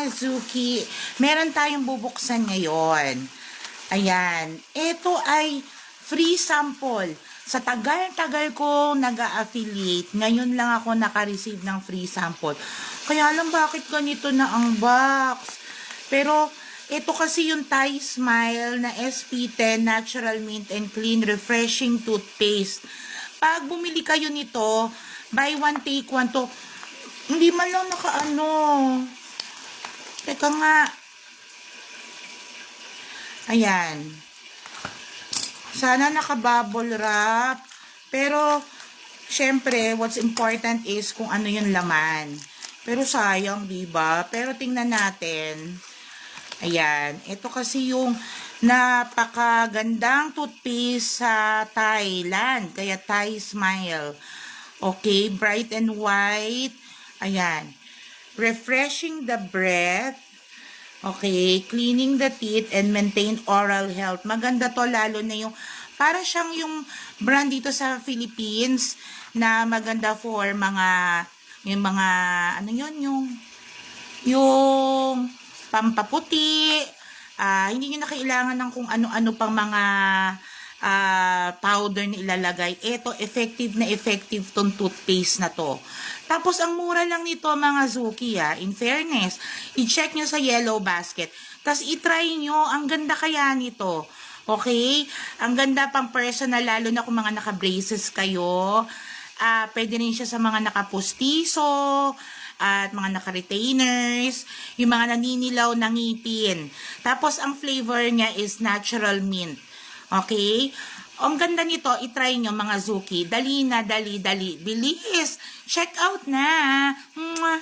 mga Zuki, meron tayong bubuksan ngayon. Ayan. Ito ay free sample. Sa tagal-tagal ko nag-a-affiliate, ngayon lang ako naka-receive ng free sample. Kaya alam bakit ganito na ang box. Pero ito kasi yung Thai Smile na SP10 Natural Mint and Clean Refreshing Toothpaste. Pag bumili kayo nito, buy one take one to. Hindi man lang nakaano. Teka nga. Ayan. Sana naka-bubble wrap. Pero, syempre, what's important is kung ano yung laman. Pero sayang, diba? Pero tingnan natin. Ayan. Ito kasi yung napakagandang toothpaste sa Thailand. Kaya Thai Smile. Okay. Bright and white. Ayan. Refreshing the breath. Okay, cleaning the teeth and maintain oral health. Maganda to, lalo na yung, para siyang yung brand dito sa Philippines na maganda for mga, yung mga, ano yun, yung pampaputi, hindi nyo na kailangan ng kung ano-ano pang mga powder na ilalagay. Ito, effective tong toothpaste na to. Tapos, ang mura lang nito, mga Zuki, in fairness, i-check nyo sa yellow basket. Tapos, i-try nyo, ang ganda kaya nito. Okay? Ang ganda pang personal, lalo na kung mga naka-braces kayo. Pwede rin siya sa mga nakapustiso, at mga naka-retainers, yung mga naninilaw na ngipin. Tapos, ang flavor niya is natural mint. Okay? Ang ganda nito, itry nyo mga Zuki. Dali na, dali. Bilis! Check out na! Mwah!